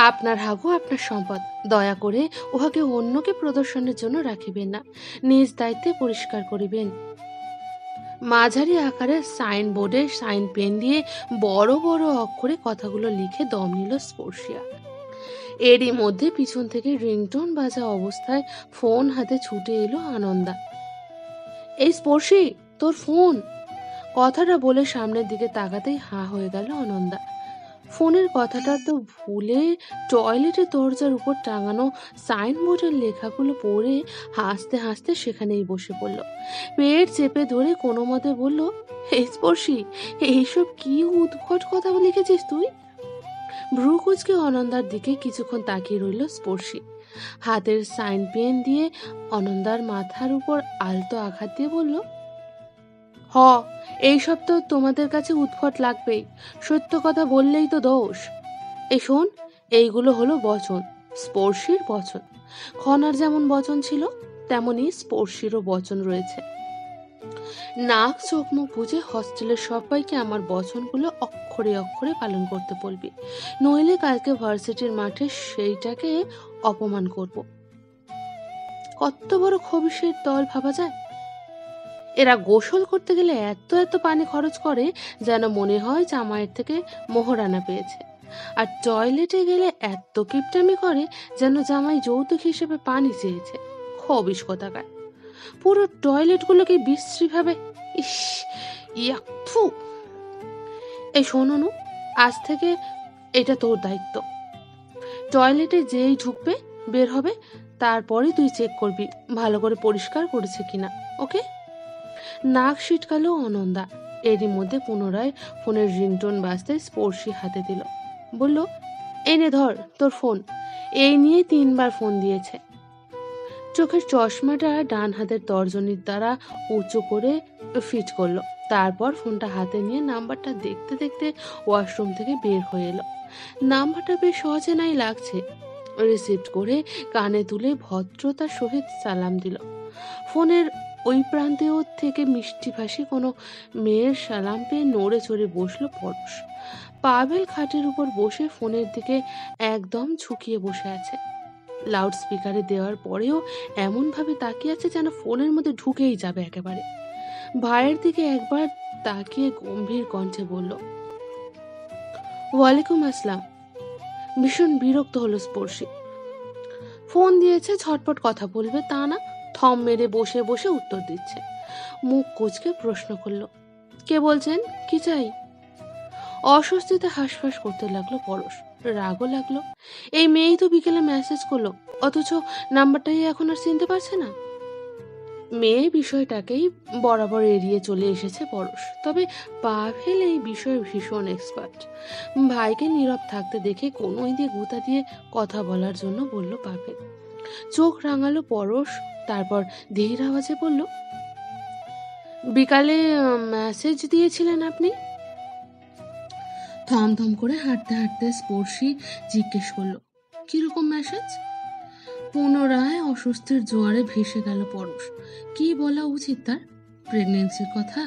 আপনার হাগু আপনার সম্পদ, দয়া করে উহাকে অন্যকে প্রদর্শনের জন্য রাখিবেন না, নিজ দায়িত্বে পরিষ্কার করিবেন। মাঝারি আকারের সাইনবোর্ডে সাইন পেন দিয়ে বড় বড় অক্ষরে কথাগুলো লিখে দম নিল স্পর্শিয়া। এরই মধ্যে পিছন থেকে রিংটোন বাজা অবস্থায় ফোন হাতে ছুটে এলো আনন্দা। এই স্পর্শী, তোর ফোন! কথাটা বলে সামনের দিকে তাকাতেই হাঁ হয়ে গেল আনন্দা। ফোনের কথাটা তো ভুলে টয়লেটের দরজার উপর টাঙানো সাইনবোর্ডের লেখাগুলো পড়ে হাসতে হাসতে সেখানেই বসে পড়ল। পেট চেপে ধরে কোনো মতে বলল, এই স্পর্শী, এইসব কি উদ্ভট কথা লিখেছিস তুই? ভ্রু কুচকে অনন্দার দিকে কিছুক্ষণ তাকিয়ে রইল স্পর্শী। হাতের সাইন পেন দিয়ে অনন্দার মাথার উপর আলতো আঘাত দিয়ে বলল, হ, এইসব তো তোমাদের কাছে উদ্ভট লাগবেই, সত্য কথা বললেই তো দোষ। এই শোন, এইগুলো হলো বচন, স্পর্শীর বচন। খনার যেমন বচন ছিল তেমনি স্পর্শীরও বচন রয়েছে। নাক চোখ মুখ বুঝে হস্টেলের সবাইকে আমার বচনগুলো অক্ষরে অক্ষরে পালন করতে বলবি, নইলে কালকে ভার্সিটির মাঠে সেইটাকে অপমান করব। কত বড় খবিশের দল ভাবা যায়! এরা গোসল করতে গেলে এত এত পানি খরচ করে যেন মনে হয় জামাইয়ের থেকে মোহরানা পেয়েছে, আর টয়লেটে গেলে এত কিপটামি করে যেন জামাই যৌতুক হিসেবে পানি চেয়েছে। খবিশ কোথাকার! পুরো টয়লেটগুলোকে বিশ্রী ভাবে। ইস, ইয়াক, থু! এই শোনো, আজ থেকে এটা তোর দায়িত্ব। টয়লেটে যেই ঢুকবে বের হবে তারপরে তুই চেক করবি ভালো করে পরিষ্কার করেছে কিনা, ওকে? নাক সিটকালো অনন্দা। এরই মধ্যে পুনরায় ফোনের রিংটোন বাজতে স্পর্শী হাতে দিল, বলল, এই নে ধর তোর ফোন। এই নিয়ে 3বার ফোন দিয়েছে। চোখের চশমাটা ডান হাতের তর্জনীর দ্বারা উঁচু করে ফিট করলো, তারপর ফোনটা হাতে নিয়ে নাম্বারটা দেখতে দেখতে ওয়াশরুম থেকে বের হয়ে এলো। নাম্বারটা বেশ সহজে নাই লাগছে। রিসিভ করে কানে তুলে ভদ্রতার সহিত সালাম দিল। ফোনের ওই প্রান্তেও থেকে মিষ্টি ভাষী কোনো মেয়ের সালাম পেয়ে নড়ে চড়ে বসলো পরশ। পাভেল খাটের উপর বসে ফোনের দিকে একদম ঝুঁকিয়ে বসে আছে। লাউড স্পিকারে দেওয়ার পরেও এমনভাবে তাকিয়ে আছে যেন ফোনের মধ্যে ঢুকেই যাবে একেবারে। ভাইয়ের দিকে একবার তাকিয়ে গম্ভীর কণ্ঠে বলল, ওয়ালাইকুম আসসালাম। ভীষণ বিরক্ত হলো স্পর্শী। ফোন দিয়েছে, ঝটপট কথা বলবে তা না, থম মেরে বসে বসে উত্তর দিচ্ছে। মুখ কুঁচকে প্রশ্ন করলো, কে বলছেন, কি চাই? অস্বস্তিতে হাঁসফাঁস করতে লাগলো পরশ। রাগও লাগলো। এই মেয়েই তো বিকেলে মেসেজ করলো, অথচ নাম্বারটাই এখন আর চিনতে পারছে না। মেয়ে বিষয়টাকেই বরাবর এড়িয়ে চলে এসেছে পরশ, তবে পাভেল এই বিষয়ে ভীষণ এক্সপার্ট। ভাইকে নীরব থাকতে দেখে কোনোই দিয়ে গুতা দিয়ে কথা বলার জন্য বলল পাভেল। চোখ রাঙালো পরশ, তারপর ধীর আওয়াজে বলল, বিকালে মেসেজ দিয়েছিলেন আপনি? থমথম করে হাঁটতে হাঁটতে স্পর্শী জিজ্ঞেস করলো, কিরকম মেসেজ? পুনরায় অস্বস্তির জোয়ারে ভেসে গেল পরশ। কি বলা উচিত তার? প্রেগনেন্সির কথা,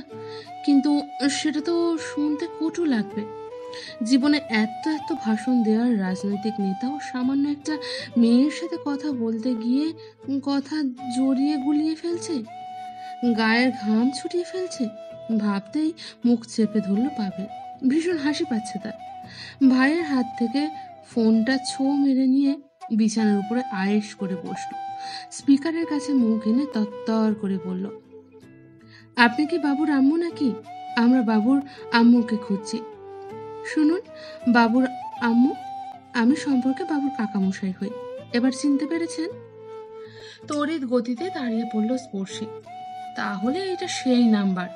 কিন্তু সেটা তো শুনতে কটু লাগবে। জীবনে এত এত ভাষণ দেওয়ার রাজনৈতিক নেতাও সামান্য একটা মেয়ের সাথে কথা বলতে গিয়ে কথা জড়িয়ে গুলিয়ে ফেলছে, গায়ের ঘাম ছুটিয়ে ফেলছে। ভাবতেই মুখ চেপে ধরল পাভেল। ভীষণ হাসি পাচ্ছে তার। ভাইয়ের হাত থেকে ফোনটা ছো মেরে নিয়ে বিছানার উপরে আয়েশ করে বসলো। স্পিকারের কাছে মুখ এনে তত্তর করে বলল, আপনি কি বাবুর আম্মু নাকি? আমরা বাবুর আম্মুকে খুঁজছি। শুনুন, বাবুর আম্মু আমি সম্পর্কে বাবুর কাকামশাই হই। এবার চিনতে পেরেছেন? তড়িৎ গতিতে দাঁড়িয়ে পড়ল স্পর্শী। তাহলে এটা সেই নাম্বার।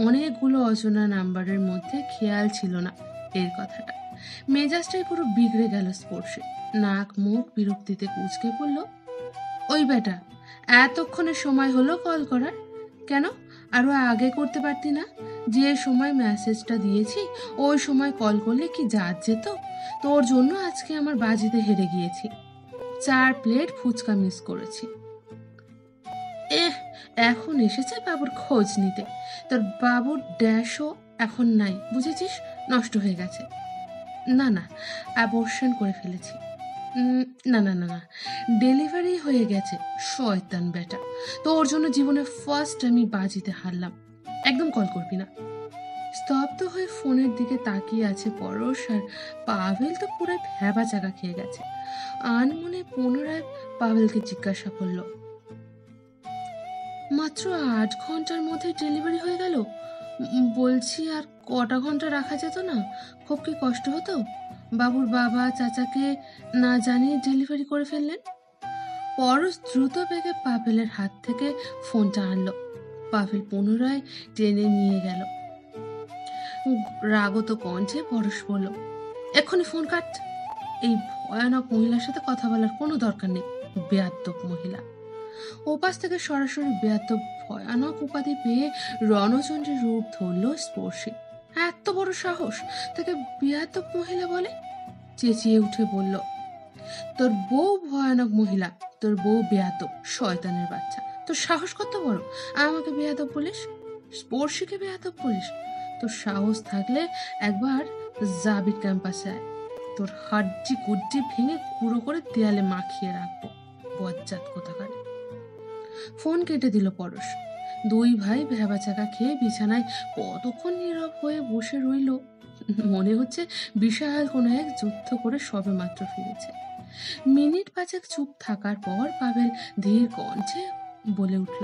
অনেকগুলো অচেনা নাম্বারের মধ্যে খেয়াল ছিল না এর কথাটা। মেজাজটাই পুরো বিগড়ে গেল স্পর্শে। নাক মুখ বিরক্তিতে কুঁচকে পড়ল, ওই বেটা, এতক্ষণে সময় হলো কল করার? কেন আরো আগে করতে পারতি না? যে সময় মেসেজটা দিয়েছি ওই সময় কল করলে কি জাত যেত? তোর জন্য আজকে আমার বাজিতে হেরে গিয়েছি, 4 প্লেট ফুচকা মিস করেছি। এখন এসেছে বাবুর খোঁজ নিতে। তোর বাবুর ড্যাশও এখন নাই, বুঝেছিস? নষ্ট হয়ে গেছে। না না, অ্যাবর্শন করে ফেলেছি। উম, না না না না, ডেলিভারি হয়ে গেছে। শয়তান বেটা, তোর জন্য জীবনে ফার্স্ট আমি বাজিতে হারলাম। একদম কল করবি না। স্তব্ধ হয়ে ফোনের দিকে তাকিয়ে আছে পরশ, আর পাভেল তো পুরো ভ্যাবা চাকা খেয়ে গেছে। আনমনে পুনরায় পাভেলকে জিজ্ঞাসা করলো, মাত্র 8 ঘন্টার মধ্যে ডেলিভারি হয়ে গেল? বলছি আর কটা ঘন্টা রাখা যেত না? খুব কি কষ্ট হতো? বাবুর বাবা চাচাকে না জানিয়ে ডেলিভারি করে ফেললেন। পরশ দ্রুত বেগে পাভেলের হাত থেকে ফোনটা আনলো। পাভেল পুনরায় টেনে নিয়ে গেল। রাগত কণ্ঠে পরশ বলল, এক্ষুনি ফোন কাট। এই ভয়ানক মহিলার সাথে কথা বলার কোনো দরকার নেই। বেয়াদ্দপ মহিলা। ওপাশ থেকে সরাসরি বেয়াদ্দপ ভয়ানক উপাধি পেয়ে রণচন্দ্রের রূপ ধরল স্পর্শী। এত বড় সাহস, তাকে বেয়াদ্দপ মহিলা বলে! চেঁচিয়ে উঠে বলল, তোর বউ ভয়ানক মহিলা, তোর বউ বেয়াদব, শয়তানের বাচ্চা। তোর সাহস কত বড়, আমাকে বেয়াদব বলিস? স্পর্শীকে বেয়াদব বলিস? তোর সাহস থাকলে একবার জাবির ক্যাম্পাসে আয়। তোর হাড্ডি গুড্ডি ভেঙে গুঁড়ো করে দেয়ালে মাখিয়ে রাখবো। বজ্জাত কোথাকার। ফোন কেটে দিল পরশ। দুই ভাই ভেবা চাকা খেয়ে বিছানায় কতক্ষণ নীরব হয়ে বসে রইল। মনে হচ্ছে বিশাল কোনো এক যুদ্ধ করে সবে মাত্র ফিরেছে। মিনিট পাঁচেক চুপ থাকার পর পাভেল ধীর কণ্ঠে বলে উঠল,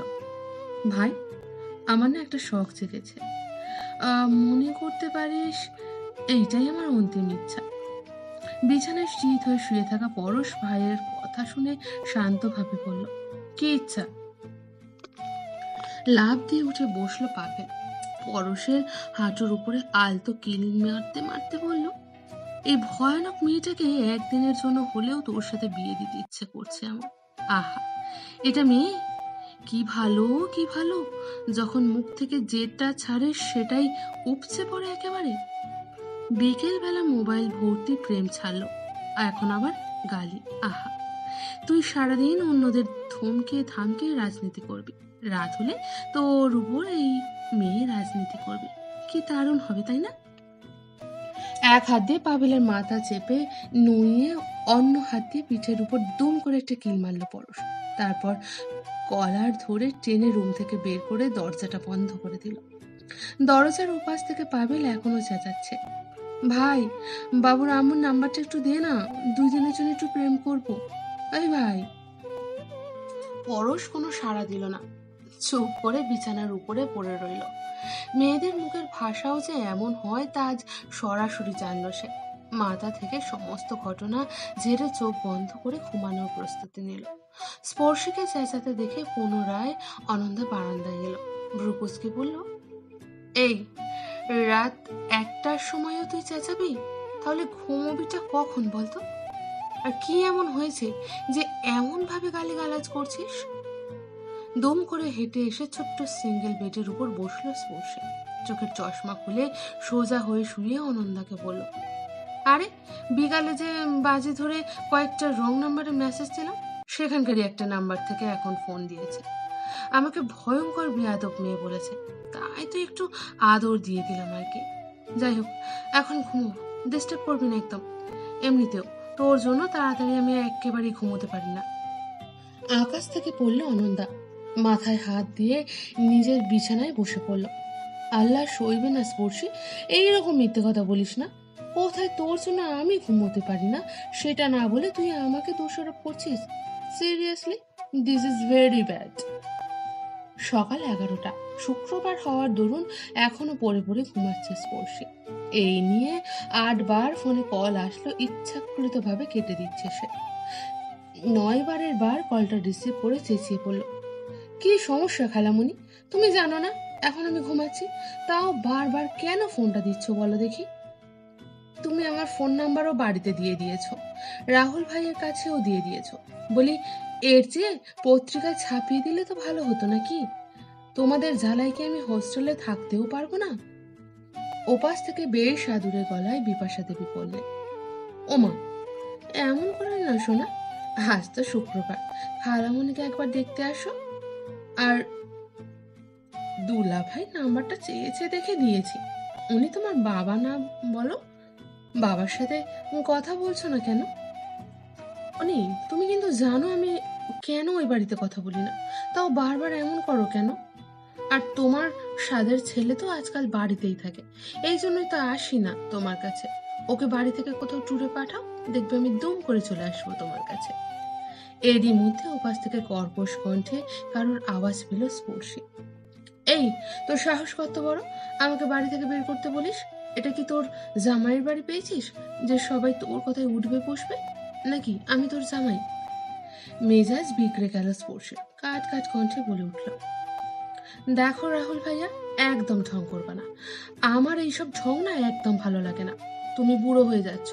ভাই, আমার না একটা শখ জেগেছে। মনে করতে পারিস এইটাই আমার অন্তিম ইচ্ছা। বিছানায় শীত হয়ে শুয়ে থাকা পরশ ভাইয়ের কথা শুনে শান্তভাবে বলল, কি ইচ্ছা? লাফ দিয়ে উঠে বসলো পাভেল। পরশের হাঁটুর উপরে আলতো কিল মারতে মারতে বলল, এই ভয়ানক মেয়েটাকে একদিনের জন্য হলেও তোর সাথে বিয়ে দিতে ইচ্ছে করছে আমার। আহা, এটা মেয়ে! কি ভালো, কি ভালো! যখন মুখ থেকে যেটা ছাড়ে সেটাই উপচে পড়ে একেবারে। বিকেল বেলা মোবাইল ভর্তি প্রেম ছাড়লো, এখন আবার গালি। আহা, তুই সারাদিন অন্যদের ধমকে ধামকে রাজনীতি করবি, রাত হলে তোর উপর এই মেয়ে রাজনীতি করবে। কি দারুণ হবে, তাই না? এক হাত দিয়ে পাভেলের মাথা চেপে নুইয়ে অন্য হাত দিয়ে পিঠের উপর দুম করে একটা কিল মারল পরশ। তারপর কলার ধরে টেনে রুম থেকে বের করে দরজাটা বন্ধ করে দিল। দরজার উপাস থেকে পাভেল এখনো চেঁচাচ্ছে, ভাই, বাবুর আম্মুর নাম্বারটা একটু দে না, 2 দিনের জন্য একটু প্রেম করবো। এই ভাই। পরশ কোনো সাড়া দিল না, চুপ করে বিছানার উপরে পড়ে রইল। মেয়েদের মুখের ভাষাও যে এমন হয় তা আজ সরাসরি জানল সে। মাথা থেকে সমস্ত ঘটনা ঝেড়ে চোখ বন্ধ করে ঘুমানোর প্রস্তুতি নিল। স্পর্শীকে চেঁচাতে দেখে পুনরায় অনন্দা বারান্দায় এলো। ভ্রুকুচকে বলল, এই রাত 1টার সময়ও তুই চেঁচাবি? তাহলে ঘুমোবিটা কখন বলতো? আর কি এমন হয়েছে যে এমন ভাবে গালিগালাজ করছিস? দম করে হেঁটে এসে ছোট্ট সিঙ্গেল বেডের উপর বসলো স্পর্শে। চোখের চশমা খুলে সোজা হয়ে শুয়ে অনন্দাকে বলল, আরে বিকালে যে বাজি ধরে কয়েকটা রং নাম্বারে মেসেজ দিলাম, সেখানকারই একটা নাম্বার থেকে এখন ফোন দিয়েছে। আমাকে ভয়ঙ্কর বেয়াদব মেয়ে বলেছে, তাই তো একটু আদর দিয়ে দিলাম আর কি। যাই হোক, এখন ঘুমো, ডিস্টার্ব করবি না একদম। এমনিতেও তোর জন্য তাড়াতাড়ি আমি একেবারেই ঘুমোতে পারি না। আকাশ থেকে পড়লো অনন্দা, মাথায় হাত দিয়ে নিজের বিছানায় বসে পড়ল। আল্লাহ সইবে না স্পর্শী, এইরকম মিথ্যে কথা বলিস না। কোথায় তোর জন্য আমি ঘুমোতে পারি না সেটা না বলে তুই আমাকে দোষারোপ করছিস? Seriously, this is very bad. সকাল 11টা, শুক্রবার হওয়ার দরুন এখনো পড়ে পড়ে ঘুমাচ্ছে স্পর্শী। এই নিয়ে 8বার ফোনে কল আসলো, ইচ্ছাকৃতভাবে কেটে দিচ্ছে সে। 9বারের বার কলটা রিসিভ করে চেঁচিয়ে পড়ল, কি সমস্যা খালামণি? তুমি জানো না এখন আমি ঘুমাচ্ছি, তাও বারবার কেন ফোনটা দিচ্ছ বলো দেখি? তুমি আমার ফোন নাম্বারও বাড়িতে দিয়ে দিয়েছো, রাহুল ভাইয়ের কাছেও দিয়ে দিয়েছো। বলি, এর চেয়ে পত্রিকায় ছাপিয়ে দিলে তো ভালো হতো নাকি? তোমাদের জ্বালায় কি আমি হোস্টেলে থাকতেও পারবো না? ওপাশ থেকে বেশ আদুরে গলায় বিপাশা দেবী বললেন, ওমা, এমন করে না শোনা, আজ তো শুক্রবার, খালামণিকে একবার দেখতে আসো। আর দুলা ভাই নাম্বারটা চেয়েছে দেখে দিয়েছি, উনি তোমার বাবা না বলো? বাবার সাথে কথা বলছো না কেন? অনি, তুমি কিন্তু জানো আমি কেন ওই বাড়িতে কথা বলি না, তাও বারবার এমন করো কেন? আর তোমার সাদের ছেলে তো আজকাল বাড়িতেই থাকে, এই জন্যই তো আসি না তোমার কাছে। ওকে বাড়ি থেকে কোথাও ট্যুরে পাঠাও, দেখবে আমি দুম করে চলে আসবো তোমার কাছে। এরই মধ্যে ওপাশ থেকে কর্কশ কণ্ঠে কারোর আওয়াজ পেল স্পর্শী। এই, তোর সাহস কত বড়, আমাকে বাড়ি থেকে বের করতে বলিস? এটা কি তোর জামাইয়ের বাড়ি পেয়েছিস যে সবাই তোর কথায় উঠবে বসবে? নাকি আমি তোর জামাই? মেজাজ বিগড়ে গেল স্পর্শে, কাট কাট কণ্ঠে বলে উঠল, দেখো রাহুল ভাইয়া, একদম ঢং করবা না। আমার এইসব ঢং না একদম ভালো লাগে না। তুমি বুড়ো হয়ে যাচ্ছ,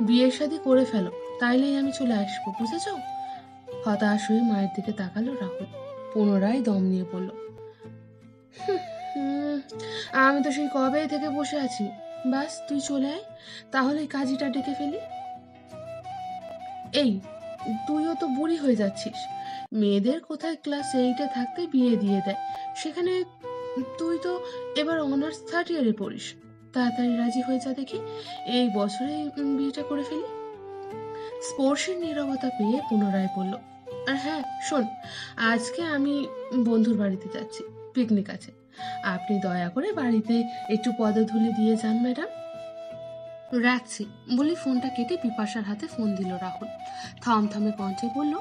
বিয়ে শাদী করে ফেলো, তাইলেই আমি চলে আসবো, বুঝেছ? হতাশ হয়ে মায়ের দিকে তাকালো রাহুল, পুনরায় দম নিয়ে বলল, হুম, আমি তো সেই কবে থেকে বসে আছি। বাস তুই চলে আয়, তাহলে কাজীটা ডেকে ফেলি। এই, তুইও তো বুড়ি হয়ে যাচ্ছিস। মেয়েদের কোথায় ক্লাস 8-এ থাকতে বিয়ে দিয়ে দেয়, সেখানে তুই তো এবার অনার্স 3rd ইয়ারে পড়িস। তাড়াতাড়ি রাজি হয়ে যা দেখি, এই বছরে বিয়েটা করে ফেলি। স্পর্শের নীরবতা পেয়ে পুনরায় বলল, আর হ্যাঁ শোন, আজকে আমি বন্ধুর বাড়িতে যাচ্ছি, পিকনিক আছে। আপনি দয়া করে বাড়িতে একটু পদধূলি দিয়ে যান ম্যাডাম। রাখছি বলে ফোনটা কেটে বিপাশার হাতে ফোন দিল রাহুল। থমথমে কণ্ঠে বলল,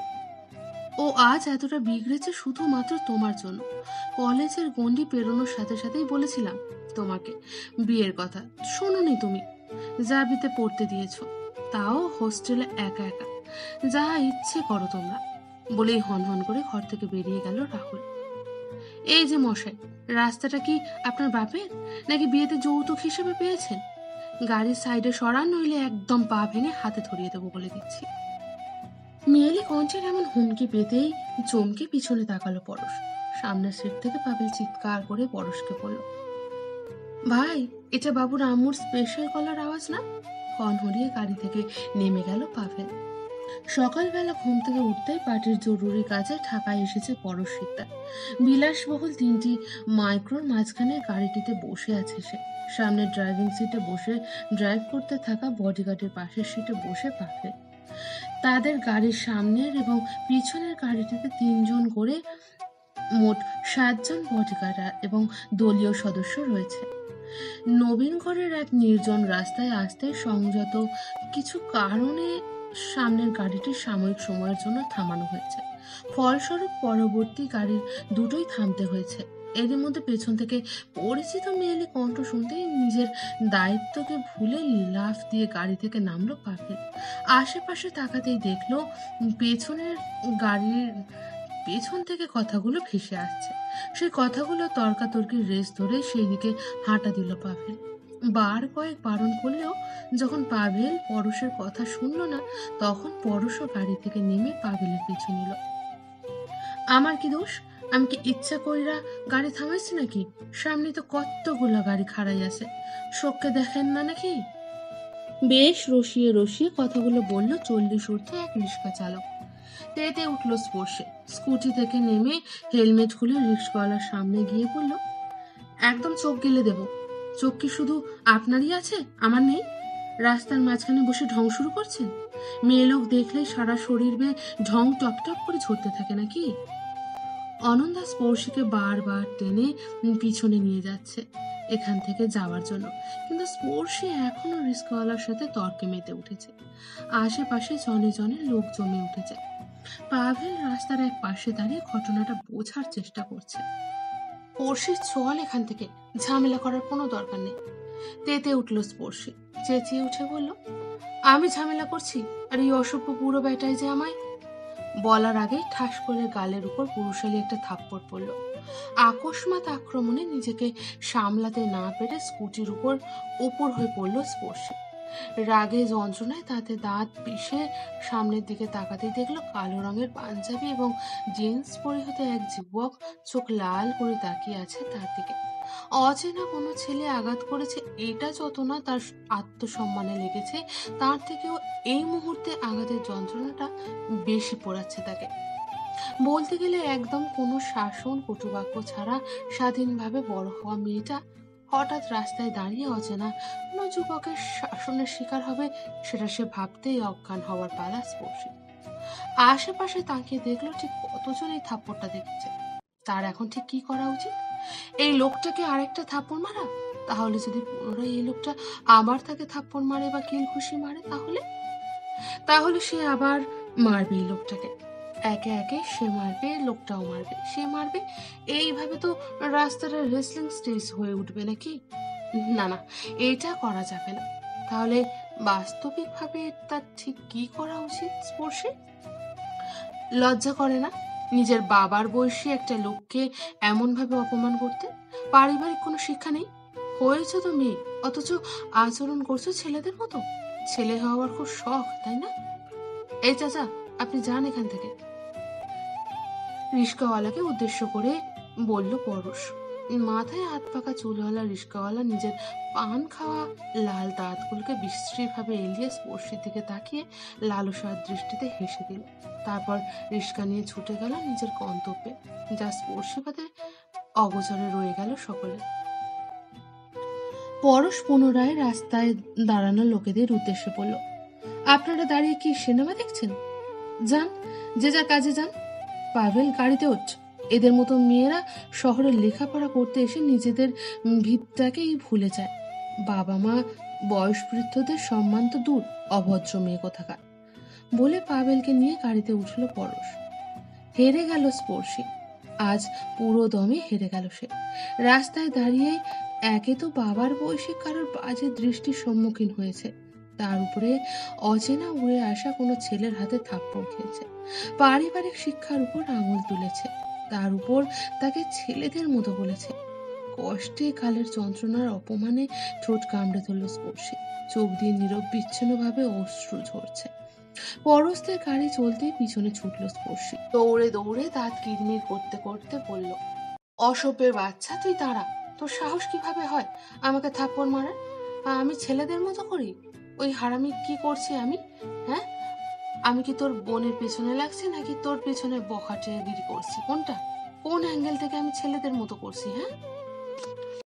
ও আজ এতটা বিগড়েছে শুধুমাত্র তোমার জন্য। কলেজের গণ্ডি পেরোনোর সাথে সাথেই বলেছিলাম তোমাকে বিয়ের কথা, শোনোনি তুমি। জাবিতে পড়তে দিয়েছো, তাও হোস্টেলে একা একা। যা ইচ্ছে করো তোমরা, বলেই হনহন করে ঘর থেকে বেরিয়ে গেল রাহুল। এই যে মশাই, রাস্তাটা কি আপনার বাপের, নাকি বিয়েতে যৌতুক হিসেবে পেয়েছেন? গাড়ির সাইডে সরান, নইলে একদম পা ভেঙে হাতে ধরিয়ে দেবো বলে দিচ্ছি। মেয়েলি কণ্ঠের এমন হুমকি পেতেই চমকে পিছনে তাকালো পরশ। সামনের সিট থেকে পাবেল চিৎকার করে পরশকে বলল, ভাই, এটা বাবুর আম্মুর স্পেশাল কলার আওয়াজ না? কন হরিয়ে গাড়ি থেকে নেমে গেল পাভেল। সকালবেলা ঘুম থেকে উঠতেই পার্টির জরুরি কাজে ঢাকায় এসেছে পরশ শিকদার। বিলাসবহুল 3টি মাইক্রোর মাঝখানে গাড়িটিতে বসে আছে সে। সামনে ড্রাইভিং সিটে বসে ড্রাইভ করতে থাকা বডিগার্ডের পাশের সিটে বসে পাভেল। তাদের গাড়ির সামনের এবং পিছনের গাড়িটিতে 3জন করে মোট 7জন বডিগার্ড এবং দলীয় সদস্য রয়েছে। নবীনগড়ের এক নির্জন রাস্তায় আসতে সংযত কিছু কারণে সামনের গাড়িটি সাময়িক সময়ের জন্য থামানো হয়েছে। ফলস্বরূপ পরবর্তী গাড়ির দুটোই থামতে হয়েছে। এরই মধ্যে পেছন থেকে পরিচিত মেয়েলি কণ্ঠ শুনতেই নিজের দায়িত্বকে ভুলে লাফ দিয়ে গাড়ি থেকে নামলো পাভেল। আশেপাশে তাকাতেই দেখলো পেছনের গাড়ির পেছন থেকে কথাগুলো ভেসে আসছে। সেই কথাগুলো তর্কাতর্কির রেস ধরে সেই দিকে হাঁটা দিল পাভেল। বার কয়েক বারণ করলেও যখন পাভেল পরশের কথা শুনল না, তখন পরশও গাড়ি থেকে নেমে পাভেলের পিছু নিল। আমার কি দোষ? আমি কি ইচ্ছা কইরা গাড়ি থামাইছি নাকি? সামনে তো কতগুলো গাড়ি খাড়াই আছে, শোককে দেখেন না নাকি? বেশ রসিয়ে রসিয়ে কথাগুলো বলল 40 ঊর্ধ্বে এক রিক্সা চালক। তেতে উঠল স্পর্শে, স্কুটি থেকে নেমে হেলমেট খুলে রিক্সাওয়ালার সামনে গিয়ে বলল, একদম চোখ গেলে দেব। চোখ কি শুধু আপনারই আছে, আমার নেই? রাস্তার মাঝখানে বসে ঢং শুরু করছেন? মেয়ে লোক দেখলে সারা শরীর বেয়ে ঢং টপ টপ করে ঝরতে থাকে নাকি? অনন্দা স্পর্শীকে বারবার টেনে পিছনে নিয়ে যাচ্ছে এখান থেকে যাওয়ার জন্য, কিন্তু স্পর্শী এখনো রিক্সাওয়ালার সাথে তর্কে মেতে উঠেছে। আশেপাশে জনে জনে লোক জমে উঠেছে। পাভেল রাস্তার এক পাশে দাঁড়িয়ে ঘটনাটা বোঝার চেষ্টা করছে। স্পর্শী, চল এখান থেকে, ঝামেলা করার কোনো দরকার নেই। তেতে উঠল স্পর্শী, চেঁচিয়ে উঠে বলল, আমি ঝামেলা করছি? আর এই অসভ্য বুড়ো বেটাই যে আমায়। বলার আগেই ঠাস করে গালের উপর পুরুষালী একটা থাপ্পড় পড়ল। আকস্মাত আক্রমণে নিজেকে সামলাতে না পেরে স্কুটির উপর ওপর হয়ে পড়ল স্পর্শী। রাগে যন্ত্রণায় তাতে দাঁত পিষে সামনের দিকে তাকাতেই দেখলো কালো রঙের পাঞ্জাবি এবং জিন্স পরিহিত এক যুবক চোখ লাল করে তাকিয়ে আছে তার দিকে। অচেনা কোনো ছেলে আঘাত করেছে, এটা যত না তার আত্মসম্মানে লেগেছে, তার থেকেও এই মুহূর্তে আঘাতের যন্ত্রণাটা বেশি পোড়াচ্ছে তাকে। বলতে গেলে একদম কোনো শাসন কটুবাক্য ছাড়া স্বাধীনভাবে বড় হওয়া মেয়েটা হঠাৎ রাস্তায় দাঁড়িয়ে অচেনা কোনো যুবকের শাসনের শিকার হবে, সেটা সে ভাবতেই অজ্ঞান হওয়ার পালা স্পর্শী। আশেপাশে তাকিয়ে দেখলো ঠিক কতজন এই থাপ্পড়টা দেখেছে। তার এখন ঠিক কি করা উচিত? এই লোকটাকে আরেকটা থাপ্পড় মারা? তাহলে যদি পুনরায় এই লোকটা আবার তাকে থাপ্পড় মারে বা কিল ঘুষি মারে, তাহলে তাহলে সে আবার মারবে এই লোকটাকে। একে একে সে মারবে, লোকটাও মারবে, সে মারবে। এইভাবে তো রাস্তাটা রেসলিং স্টেজ হয়ে উঠবে নাকি? না না, এটা করা যাবে না। তাহলে বাস্তবিকভাবে তার ঠিক কি করা উচিত স্পর্শে? লজ্জা করে না নিজের বাবার বয়সী একটা লোককে এমন ভাবে অপমান করতে? পারিবারিক কোনো শিক্ষা নেই, হয়েছে তো মেয়ে, অথচ আচরণ করছো ছেলেদের মতো। ছেলে হওয়ার খুব শখ, তাই না? এই চাচা, আপনি যান এখান থেকে, রিস্কাওয়ালাকে উদ্দেশ্য করে বলল পরশ। মাথায় হাত পাকা চুলওয়ালা রিস্কাওয়ালা নিজের পান খাওয়া লাল দাঁতগুলোকে বিশ্রীভাবে এলিয়ে স্পর্শীর দিকে তাকিয়ে লালসার দৃষ্টিতে হেসে দিল। তারপর রিস্কা নিয়ে ছুটে গেল নিজের গন্তব্যে, যা স্পর্শী বাদে অগোচরে রয়ে গেল সকলে। পরশ পুনরায় রাস্তায় দাঁড়ানো লোকেদের উদ্দেশ্যে বলল, আপনারা দাঁড়িয়ে কি সিনেমা দেখছেন? যান, যে যা কাজে যান। পাভেল, গাড়িতে ওঠ। এদের মতো মেয়েরা শহরে লেখাপড়া করতে এসে নিজেদের ভিতটাকেই ভুলে যায়। বাবা মা, বয়স বৃদ্ধদের সম্মান তো দূর, অভদ্র মেয়ে কোথাকার। বলে পাভেলকে নিয়ে গাড়িতে উঠল পরশ। হেরে গেল স্পর্শী, আজ পুরো দমে হেরে গেল সে। রাস্তায় দাঁড়িয়ে একে তো বাবার বয়সী কারোর বাজে দৃষ্টির সম্মুখীন হয়েছে, তার উপরে অচেনা উড়ে আসা কোনো ছেলের হাতে থাপ্পড় খেয়েছে, পারিবারিক শিক্ষার উপর আঙুল তুলেছে, তার উপর তাকে ছেলেদের মতো বলেছে। কষ্টে কালের যন্ত্রণার অপমানে ঠোঁট কামড়ে ধরল স্পর্শী, চোখ দিয়ে নীরব বিচ্ছিন্ন ভাবে অশ্রু ঝরছে। পরশদের গাড়ি চলতেই পিছনে ছুটল স্পর্শী, দৌড়ে দৌড়ে দাঁত কিরমির করতে করতে বলল, অসভ্যের বাচ্চা, তুই দাঁড়া। তোর সাহস কিভাবে হয় আমাকে থাপ্পড় মারার? আমি ছেলেদের মতো করি? ওই হারামি কি করছি আমি? হ্যাঁ, আমি কি তোর বোনের পেছনে লাগছি নাকি তোর পেছনে বখাটেগিরি করছি? কোনটা? কোন অ্যাঙ্গেল থেকে আমি ছেলেদের মতো করছি? হ্যাঁ,